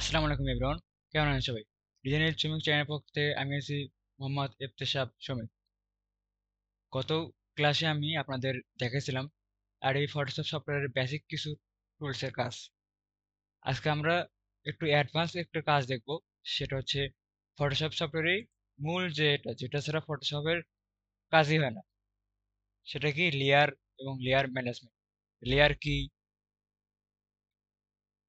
আসসালামু আলাইকুম এভরিওয়ান, কেমন আছেন সবাই? ডিজাইনের শ্রমিক চ্যানেল পক্ষ থেকে আমি আছি মোহাম্মদ ইফতেশাব শ্রমিক। গত ক্লাসে আমি আপনাদের দেখেছিলাম আর এই ফটোশপ সফটওয়্যারের বেসিক কিছু টুলসের কাজ। আজকে আমরা একটু অ্যাডভান্স একটা কাজ দেখব, সেটা হচ্ছে ফটোশপ সফটওয়্যারের মূল যেটা ছাড়া ফটোশপের কাজই হয় না, সেটা কি লেয়ার এবং লেয়ার ম্যানেজমেন্ট। লেয়ার কি,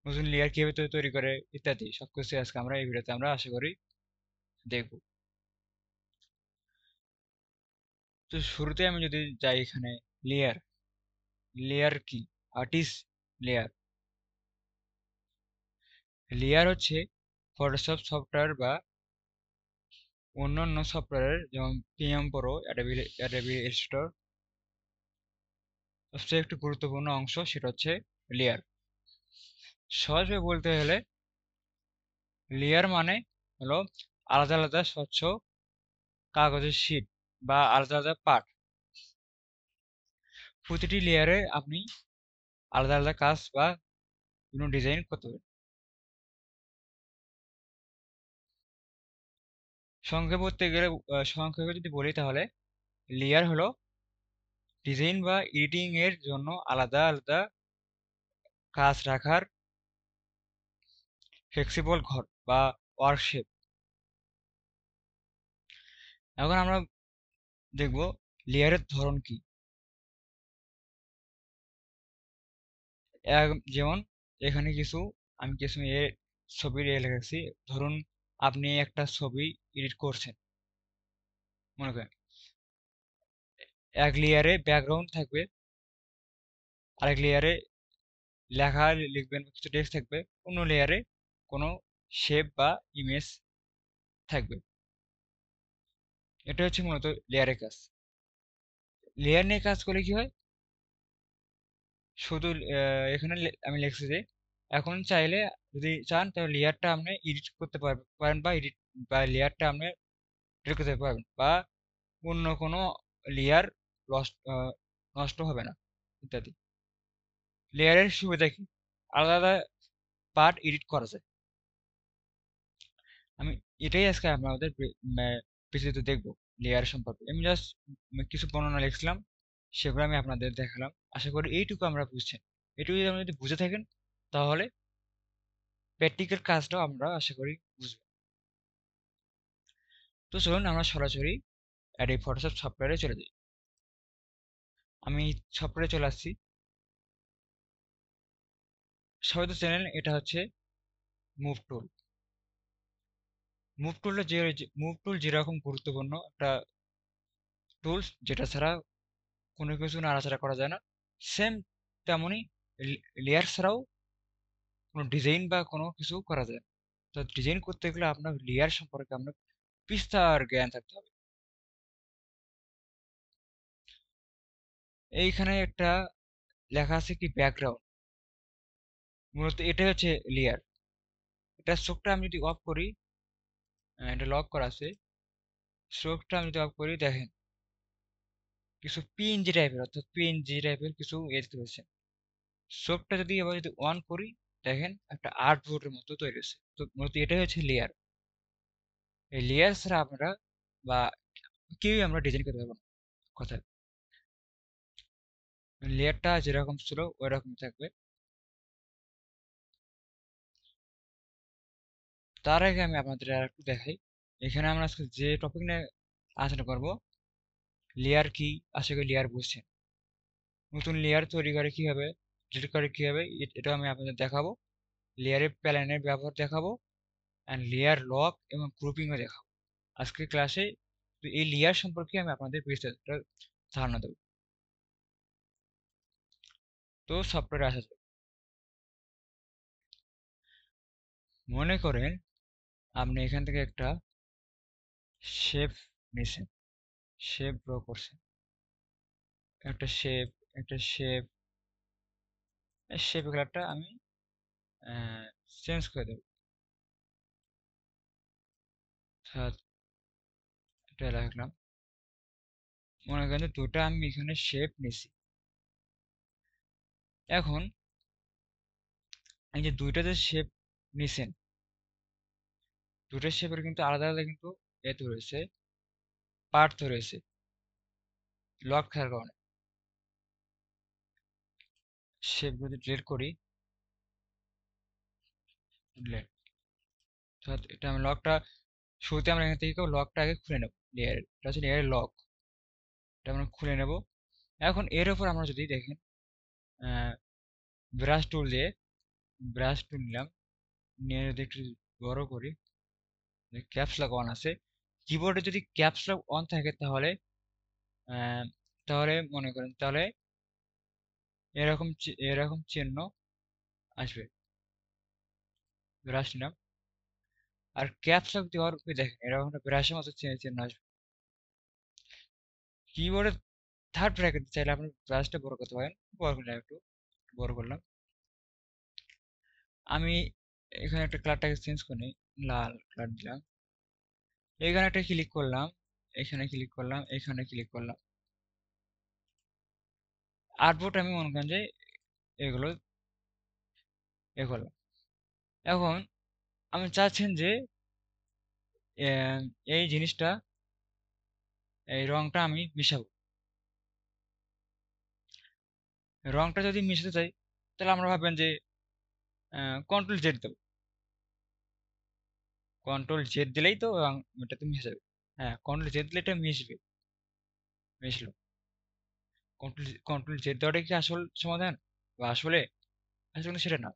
নতুন লেয়ার কিভাবে তৈরি করে ইত্যাদি সবকিছু আজকে আমরা এই ভিডিওতে আমরা আশা করি দেখব। তো শুরুতে আমি যদি যাই এখানে লেয়ার, লেয়ার কি, আর্টিস্ট লেয়ার। লেয়ার হচ্ছে ফটোশপ সফটওয়্যার বা অন্যান্য সফটওয়্যারের যেমন প্রিমিয়াম প্রো, অ্যাডোবি ইলাস্ট্রেটর সবচেয়ে একটি গুরুত্বপূর্ণ অংশ, সেটা হচ্ছে লেয়ার। সহজভাবে বলতে গেলে লেয়ার মানে হলো আলাদা আলাদা স্বচ্ছ কাগজের শীট বা আলাদা আলাদা পার্ট। প্রতিটি লেয়ারে আপনি আলাদা আলাদা কাজ বা বিভিন্ন ডিজাইন করতে পারেন। সংক্ষেপে যদি বলি তাহলে লেয়ার হলো ডিজাইন বা এডিটিং এর জন্য আলাদা আলাদা কাজ রাখার ফ্লেক্সিবল ঘর বা ওয়ার্কশেপ। এখন আমরা দেখব লেয়ারের ধরন কি। যেমন এখানে আমি কিছু ছবির লিখেছি। ধরুন আপনি একটা ছবি এডিট করছেন, মনে করেন এক লেয়ারে ব্যাকগ্রাউন্ড থাকবে, আরেক লেয়ারে লেখা লিখবেন, কিছু টেক্সট থাকবে, অন্য লেয়ারে কোনো শেপ বা ইমেজ থাকবে। এটা হচ্ছে মূলত লেয়ারের কাজ। লেয়ার নিয়ে কাজ করলে কি হয়, শুধু এখানে আমি লিখছি যে এখন চাইলে যদি চান তাহলে লেয়ারটা আপনি এডিট করতে পারেন বা লেয়ারটা আপনি ডিলিট করতে পারবেন, বা অন্য কোনো লেয়ার নষ্ট হবে না ইত্যাদি। লেয়ারের সুবিধা কি, আলাদা আলাদা পার্ট এডিট করা যায়। আমি এটাই আজকে আপনাদের বিস্তারিত দেখবো লেয়ার সম্পর্কে। আমি জাস্ট কিছু বর্ণনা লিখছিলাম, সেগুলো আমি আপনাদের দেখালাম। আশা করি এইটুকু আমরা বুঝছেন। এটুকু যদি আপনি যদি বুঝে থাকেন তাহলে প্র্যাকটিক্যাল কাজটাও আমরা আশা করি বুঝবো। তো চলুন আমরা সরাসরি এই ফটোশপ সফটওয়্যারে চলে যাই। আমি সফটওয়্যারে চলে আসছি। সবাই তো চেনেন, এটা হচ্ছে মুভ টুল। মুভ টুল যেরকম গুরুত্বপূর্ণ একটা টুলস, যেটা ছাড়া কোনো কিছু নাড়াচাড়া করা যায় না, সেম তেমনই লেয়ার ছাড়াও কোনো ডিজাইন বা কোনো কিছু করা যায় না। তো ডিজাইন করতে গেলে আপনার লেয়ার সম্পর্কে আপনার বিস্তার জ্ঞান থাকতে হবে। এইখানে একটা লেখা আছে কি ব্যাকগ্রাউন্ড, মূলত এটা হচ্ছে লেয়ার। এটা স্ট্রোকটা আমি যদি অফ করি, এটা লক করা আছে, স্ট্রোকটা আমি যদি অফ করি দেখেন কিছু পিএনজি টাইপের, অর্থাৎ পিএনজি টাইপের কিছু দেখতে পাচ্ছেন। স্ট্রোকটা যদি আবার যদি অন করি দেখেন একটা আর্টবোর্ডের মতো তৈরি হচ্ছে। তো মূলত এটাই হচ্ছে লেয়ার। এই লেয়ার ছাড়া আমরা বা কেউই আমরা ডিজাইন করতে পারবো না। কথা, লেয়ারটা যেরকম ছিল ওই রকম থাকবে। তার আগে আমি আপনাদের আর একটু দেখাই। এখানে আমরা আজকে যে টপিক নিয়ে আলোচনা করব, লেয়ার কি, আশা করি লেয়ার বুঝছেন। নতুন লেয়ার তৈরি করে কিভাবে, ডিলিট করে কিভাবে, এটা আমি আপনাদের দেখাবো। লেয়ারের প্যানেলের ব্যবহার দেখাবো, অ্যান্ড লেয়ার লক এবং গ্রুপিংও দেখাবো আজকের ক্লাসে। তো এই লেয়ার সম্পর্কে আমি আপনাদের বিস্তারিত ধারণা দেবো। তো সফটওয়্যারে আসা যাক। মনে করেন আপনি এখান থেকে একটা শেপ নিছেন, শেপ ড্র করছেন, একটা শেপ, একটা শেপ, শেপ কালারটা আমি চেঞ্জ করে দেবো। অর্থাৎ এটা রাখলাম। মনে করেন যে দুটা আমি এখানে শেপ নিছি। এখন এই যে দুইটা যে শেপ নিছেন, দুটো শেপের কিন্তু আলাদা আলাদা কিন্তু এতে রয়েছে, পার্ট রয়েছে লক থাকার কারণে। শেপ যদি ডিলিট করি, ডিলিট, এটা আমি লকটা শুরুতে আমরা এখান থেকে লকটা আগে খুলে নেব। লেয়ারের, এটা হচ্ছে লেয়ারের লক, এটা আমরা খুলে নেব। এখন এর উপর আমরা যদি দেখেন ব্রাশ টুল দিয়ে, ব্রাশ টুল নিলাম, নিয়ে যদি একটু বড় করি, ক্যাপস লক অন আছে, কিবোর্ডে যদি ক্যাপস লক অন থাকে তাহলে আহ, তাহলে মনে করেন তাহলে এরকম এরকম চিহ্ন আসবে। ব্রাশ নিলাম, আর ক্যাপস লক দেওয়ার উপরে দেখেন এরকম একটা ব্রাশের মতো চিহ্ন আসবে। কিবোর্ডে থার্ড ব্র্যাকেট চাইলে আপনি ব্রাশটা বড় করতে পারেন, বড় করলাম, একটু বড় করলাম। আমি এখানে একটা কালারটাকে চেঞ্জ করে নিই, লাল কালার দিলাম, এখানে একটা ক্লিক করলাম, এখানে ক্লিক করলাম, এখানে ক্লিক করলাম, আর্টবোর্ড আমি মনে করেন যে এগুলো এ করলাম। এখন আমি চাচ্ছেন যে এই জিনিসটা, এই রংটা আমি মিশাবো। রংটা যদি মিশাতে চাই তাহলে আমরা ভাববেন যে কন্ট্রোল জেড দেবো, কন্ট্রোল জেড দিলেই তো এটাতে মিশে যাবে। হ্যাঁ, কন্ট্রোল জেড দিলে এটা মিশবে, মিশলো। কন্ট্রোল জেড দেওয়াটা কি আসল সমাধান বা আসলে? আসলে সেটা না।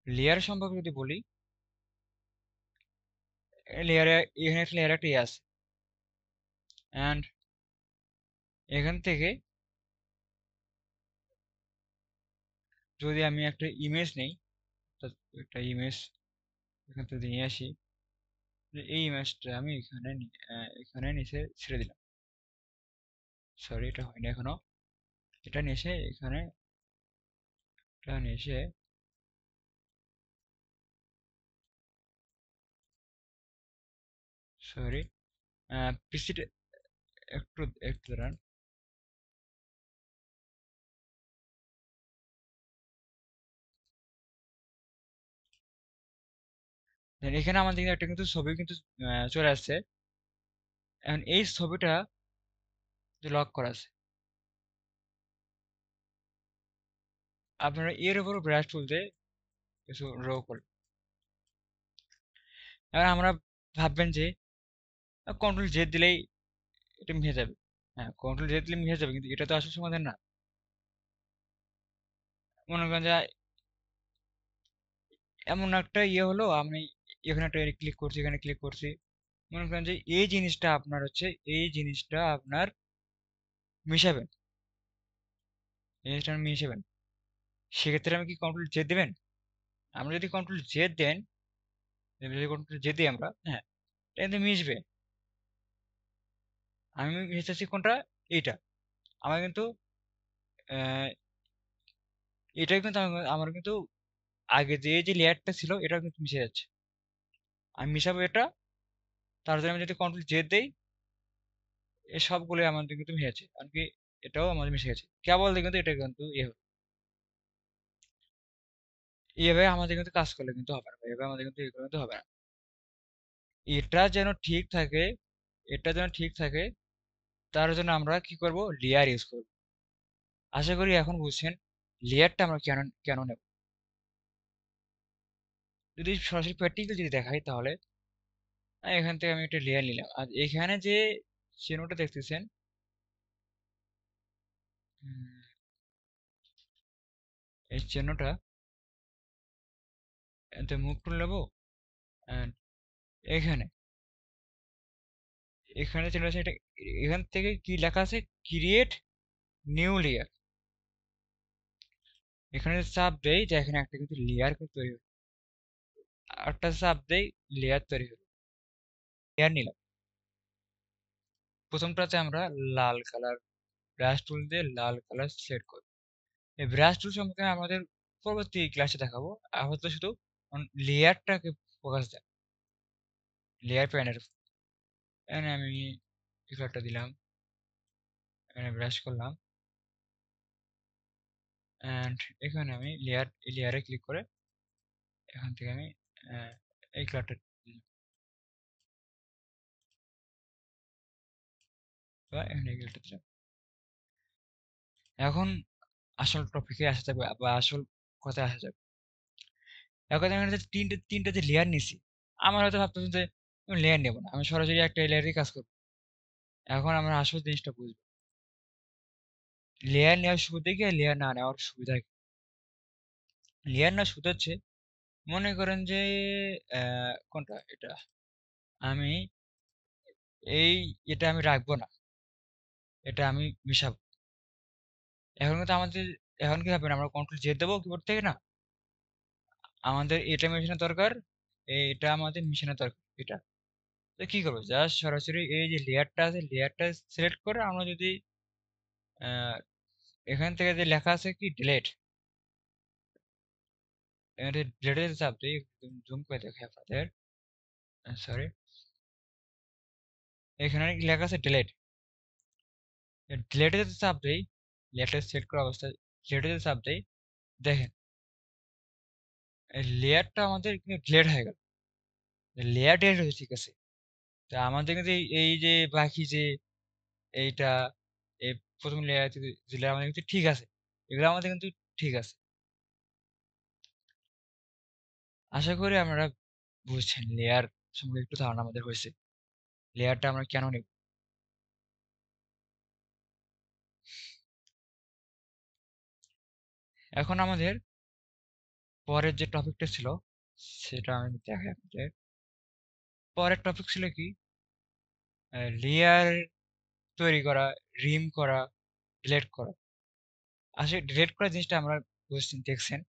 লেয়ার সম্পর্কে যদি বলি, লেয়ারে এখানে একটা লেয়ার একটা আছে, অ্যান্ড এখান থেকে যদি আমি একটা ইমেজ নেই, একটা ইমেজ এখান থেকে নিয়ে আসি, এই ইমেজটা আমি এখানে এখানে নিচে ছেড়ে দিলাম। সরি, এটা হয়নি এখনো। এটা নিয়ে এসে এখানে, এটা নিয়ে এসে সরি, পিসিটা একটু একটু দাঁড়ান। এখানে আমাদের কিন্তু একটা কিন্তু ছবি কিন্তু চলে আসছে। এখন এই ছবিটা লক করা আছে, আপনারা এর উপর ব্রাশ টুল দিয়ে কিছু ড্র করবেন। এবার আমরা ভাববেন যে কন্ট্রোল জেড দিলেই এটা মিশে যাবে। হ্যাঁ, কন্ট্রোল জেড দিলে মিশে যাবে, কিন্তু এটা তো আসল সমাধান না। মনে করেন যে এমন একটা ইয়ে হলো, আমি এখানে একটা ক্লিক করছি, এখানে ক্লিক করছি, মনে করেন যে এই জিনিসটা আপনার হচ্ছে, এই জিনিসটা আপনার মিশাবেন, এই জিনিসটা আপনি মিশাবেন। সেক্ষেত্রে আমি কি কন্ট্রোল জেড দেবেন? আমরা যদি কন্ট্রোল জেড দেন, যদি কন্ট্রোল জেড দিই আমরা, হ্যাঁ, এটা কিন্তু মিশবে। আমি মিশাচ্ছি কোনটা? এইটা। আমার কিন্তু আহ, এটাই কিন্তু আমার কিন্তু আগে যে লেয়ারটা ছিল এটাও কিন্তু মিশে যাচ্ছে। আমি মিশাবো এটা, তার জন্য আমি যদি কন্ট্রোল জেড দেই, এই সবগুলো আমাদের কিন্তু মিশে যাচ্ছে, এমনকি এটাও আমাদের মিশে গেছে। কেবল দেখুন তো এটা কিন্তু ইয়ে হবে। এভাবে আমাদের কিন্তু কাজ করলে কিন্তু হবে না, এভাবে আমাদের কিন্তু এগুলো কিন্তু হবে না। এটা যেন ঠিক থাকে, এটা যেন ঠিক থাকে, তার জন্য আমরা কি করব? লেয়ার ইউজ করব। আশা করি এখন বুঝছেন লেয়ারটা আমরা কেন কেন নেব। যদি সরাসরি প্র্যাকটিক্যাল যদি দেখাই তাহলে এখান থেকে আমি একটা লেয়ার নিলাম, আর এখানে যে চিহ্নটা দেখতেছেন, উম, এই চিহ্নটা এতে মুভ করে নেবো, and এখানে, এখানে চলে আসে এটা, এখান থেকে কি লেখা আছে? Create new layer. এখানে চাপ দেই যে এখানে একটা কিন্তু লেয়ার তৈরি হবে, একটা চাপ দেই, লেয়ার তৈরি হবে। লেয়ার নিলাম, প্রথমটাতে আমরা লাল কালার, ব্রাশ টুল দিয়ে লাল কালার সেট করব। এই ব্রাশ টুল সম্পর্কে আমাদের পরবর্তী ক্লাসে দেখাবো। আপাতত শুধু লেয়ারটাকে ফোকাস দেন, লেয়ার প্যানের। এখানে আমি ইফেক্টটা দিলাম, এখানে ব্রাশ করলাম, এন্ড এখানে আমি লেয়ারে ক্লিক করে এখান থেকে আমি আহ, এই কালারটা বা এখানে এই কালারটা দিলাম। এখন আসল টপিকে আসা যাবে বা আসল কথায় আসা যাবে। এখন আমি যে তিনটে তিনটে যে লেয়ার নিছি, আমার হয়তো ভাবতেছেন যে আমি লেয়ার নেবো না, আমি সরাসরি একটা লেয়ারই কাজ করবো। এখন আমরা আসল জিনিসটা বুঝবো, লেয়ার নেওয়ার সুবিধা কি আর লেয়ার না নেওয়ার সুবিধা কি। লেয়ার না সুবিধা হচ্ছে, মনে করেন যে কোনটা এটা, আমি এই এটা আমি রাখবো না, এটা আমি মিশাবো। এখন কিন্তু আমাদের, এখন কি হবে না, আমরা কন্ট্রোল জেড দেবো কিবোর্ড থেকে না, আমাদের এটা মেশানো দরকার, এটা আমাদের মিশানো দরকার এটা। তো কি করবো, জাস্ট সরাসরি এই যে লেয়ারটা আছে লেয়ারটা সিলেক্ট করে আমরা যদি আহ, এখান থেকে যে লেখা আছে কি ডিলেট, এখানে ডিলেটের চাপ দিই, জুম করে দেখে আপনাদের, সরি, এখানে লেখা আছে ডিলেট, ডিলেটে যদি চাপ দিই, লেয়ারটা সেট করা অবস্থায় ডিলেটে যদি চাপ দিই, দেখেন লেয়ারটা আমাদের ডিলেট হয়ে গেল, লেয়ার ডিলেট হয়েছে, ঠিক আছে। তা আমাদের কিন্তু এই যে বাকি যে এইটা, এই প্রথম লেয়ার যে লেয়ার আমাদের কিন্তু ঠিক আছে, এগুলো আমাদের কিন্তু ঠিক আছে। আশা করি আপনারা বুঝছেন লেয়ার সম্পর্কে একটু ধারণা আমাদের হয়েছে, লেয়ারটা আমরা কেন নেব। এখন আমাদের পরের যে টপিকটা ছিল সেটা আমি দেখাই আপনাদের। পরের টপিক ছিল কি, লেয়ার তৈরি করা, রিম করা, ডিলেট করা। আসলে ডিলেট করা জিনিসটা আমরা বুঝছেন, দেখছেন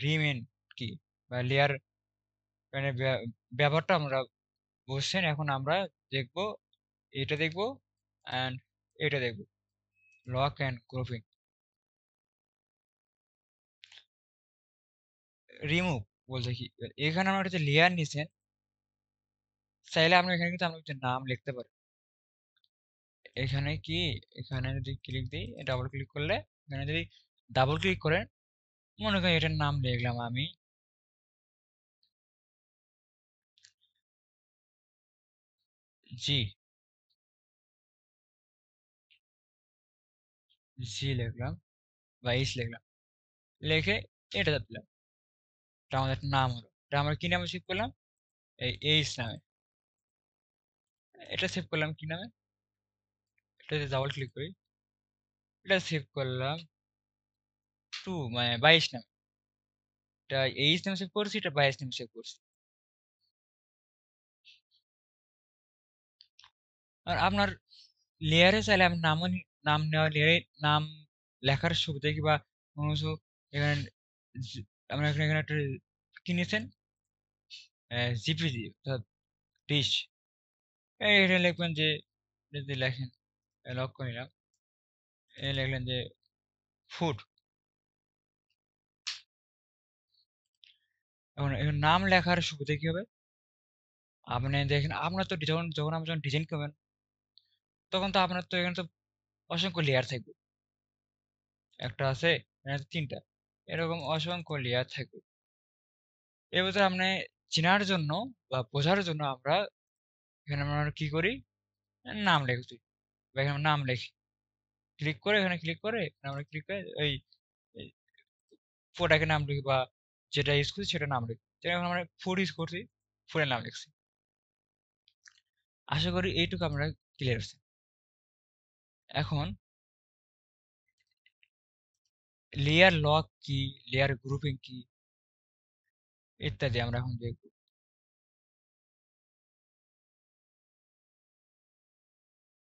রিমেন কি বা লেয়ার মানে ব্যবহারটা আমরা বুঝছেন। এখন আমরা দেখবো, এটা দেখবো অ্যান্ড এটা দেখবো, লক অ্যান্ড গ্রুপিং। রিমুভ বলতে কি, এখানে আমরা একটা লেয়ার নিছেন, চাইলে আমরা এখানে কিন্তু আমরা একটা নাম লিখতে পারি। এখানে কি, এখানে যদি ক্লিক দিই, ডাবল ক্লিক করলে, এখানে যদি ডাবল ক্লিক করেন, মনে করেন এটার নাম লিখলাম আমি জি, জি লিখলাম বা এইচ লিখলাম, লিখে এটা দিলাম, এটা আমাদের একটা নাম হলো। এটা আমরা কি নামে সেভ করলাম, এই এইচ নামে। এটা সেভ করলাম কি নামে, এটা যদি ডাবল ক্লিক করি, এটা সেভ করলাম টু মানে 22 নামে। এটা এইচ নামে সেভ করছি, এটা 22 নামে সেভ করছি। আর আপনার লেয়ারে চাইলে আমি নামও নাম নেওয়া লেয়ারে নাম লেখার সুবিধা কি বা কোনো কিছু এখানে আমরা এখানে এখানে একটা কিনেছেন জিপিজি অর্থাৎ ডিশ, এটা লিখবেন যে, যদি লেখেন লক করে নিলাম, লিখলেন যে ফুড। এখন এখন নাম লেখার সুবিধা কি হবে, আপনি দেখেন আপনার তো যখন যখন আপনি যখন ডিজাইন করবেন, তখন তো আপনার তো এখানে তো অসংখ্য লেয়ার থাকবে, একটা আছে, এখানে তিনটা, এরকম অসংখ্য লেয়ার থাকবে। এর ভিতরে আপনি চেনার জন্য বা বোঝার জন্য আমরা এখানে আমরা কি করি, নাম লিখছি বা এখানে নাম লিখি, ক্লিক করে এখানে ক্লিক করে এখানে আমরা ক্লিক করে ওই প্রোডাক্টের নাম লিখি বা যেটা ইউজ করছি সেটা নাম লিখি, যেমন আমরা ফুড ইউজ করছি, ফুডের নাম লিখছি। আশা করি এইটুকু আমরা ক্লিয়ার হচ্ছে। এখন লেয়ার লক কি, লেয়ার গ্রুপিং কি, ইত্যাদি আমরা এখন দেখব।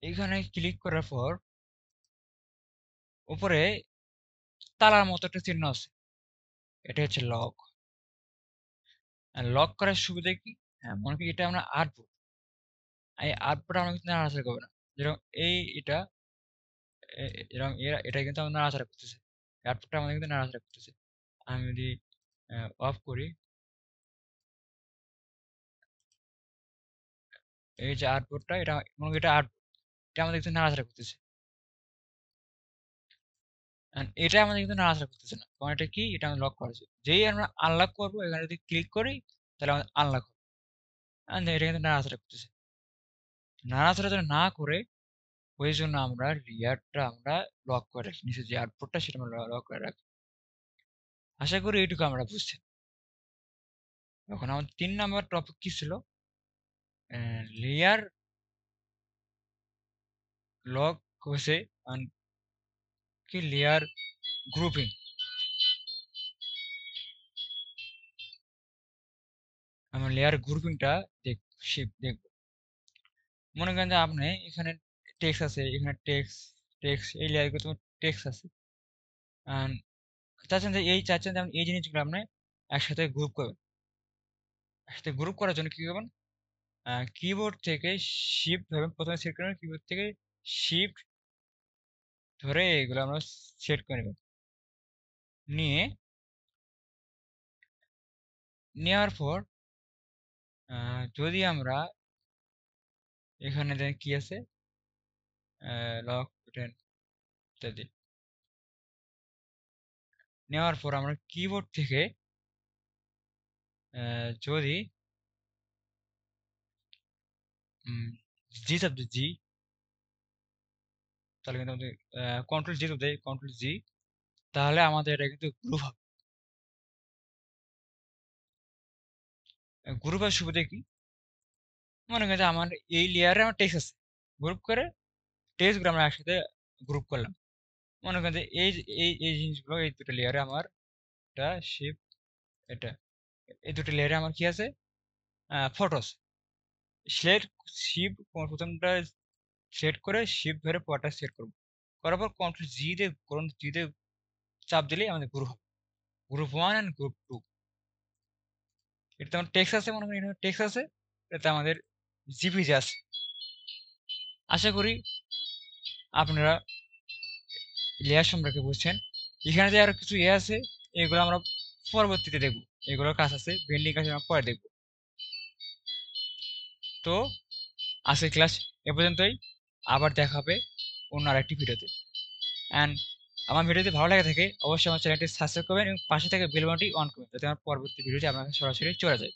এখানে ক্লিক করার পর উপরে তালার মতো একটা চিহ্ন আছে, এটা হচ্ছে লক। আর লক করার সুবিধা কি, হ্যাঁ মনে করি এটা আমরা আটবো, এই আটবোটা আমরা কিন্তু নাড়াচাড়া করবো না, যেরকম এই এটা এরকম এটা কিন্তু আমরা নাড়াচাড়া করতেছে, আটবোটা আমাদের কিন্তু নাড়াচাড়া করতেছে। আমি যদি অফ করি, এই যে আটবোর্ডটা, এটা মনে করি এটা আটবোর্ড, এটা আমাদের কিন্তু নাড়াচাড়া করতেছে। And এটা আমাদের কিন্তু নাড়াচাড়া করতেছে না, কারণ এটা কি, এটা আমরা লক করা আছে। যেই আমরা আনলক করবো এখানে যদি ক্লিক করি তাহলে আমাদের আনলক হবে, and এটা কিন্তু নাড়াচাড়া করতেছে। নাড়াচাড়া যেন না করে ওই জন্য আমরা রিয়ারটা আমরা লক করে রাখি, নিচে যে আউটপুটটা সেটা আমরা লক করে রাখি। আশা করি এইটুকু আমরা বুঝছি। এখন আমাদের 3 নাম্বার টপিক কি ছিল, লেয়ার লক হয়েছে and কি লেয়ার গ্রুপিং। আমরা লেয়ার গ্রুপিংটা দেখব। মনে করেন যে আপনি এখানে টেক্সট আছে, এখানে টেক্সট টেক্সট এই লেয়ারগুলো তোমার টেক্সট আছে, and চাচ্ছেন যে আপনি এই জিনিসগুলো আপনি একসাথে গ্রুপ করবেন। একসাথে গ্রুপ করার জন্য কি করবেন, কিবোর্ড থেকে শিফট ধরবেন, প্রথমে সেট করবেন কিবোর্ড থেকে শিফট ধরে এগুলো আমরা সেট করে নেব। নিয়ে নেওয়ার পর যদি আমরা এখানে দেখেন কি আছে, লক বাটন ইত্যাদি, নেওয়ার পর আমরা কিবোর্ড থেকে যদি জি চাপ জি, তাহলে কিন্তু আমাদের কন্ট্রোল জি দেয়, কন্ট্রোল জি, তাহলে আমাদের এটা কিন্তু গ্রুপ হবে। গ্রুপের সুবিধা কি, মনে করেন যে আমার এই লেয়ারে আমার টেক্সট আছে, গ্রুপ করে টেক্সটগুলো আমরা একসাথে গ্রুপ করলাম। মনে করেন যে এই জিনিসগুলো এই দুটো লেয়ারে আমার, এটা শিফট, এটা এই দুটো লেয়ারে আমার কি আছে, ফটোস। সিলেক্ট শিফট প্রথমটা সিলেক্ট করে শিফট ধরে পরটা সিলেক্ট করবো, করার পর কন্ট্রোল জি দিয়ে চাপ দিলেই আমাদের গ্রুপ হবে, গ্রুপ 1 এন্ড গ্রুপ 2। এটাতে আমার টেক্সট আছে, মনে করেন এখানে টেক্সট আছে, এটাতে আমাদের জিপিজি আছে। আশা করি আপনারা লেয়ার সম্পর্কে বুঝছেন। এখানে যে আরো কিছু আছে, এগুলো আমরা পরবর্তীতে দেখবো, এগুলোর কাজ আছে, বেন্ডিং কাজ আমরা পরে দেখবো। তো আজকের ক্লাস এ পর্যন্তই, আবার দেখা হবে অন্য আরেকটি ভিডিওতে। অ্যান্ড আমার ভিডিও যদি ভালো লাগে থাকে অবশ্যই আমার চ্যানেলটি সাবস্ক্রাইব করবেন এবং পাশে থেকে বেল বাটনটি অন করবেন, যাতে আমার পরবর্তী ভিডিওটি আপনার কাছে সরাসরি চলে যায়।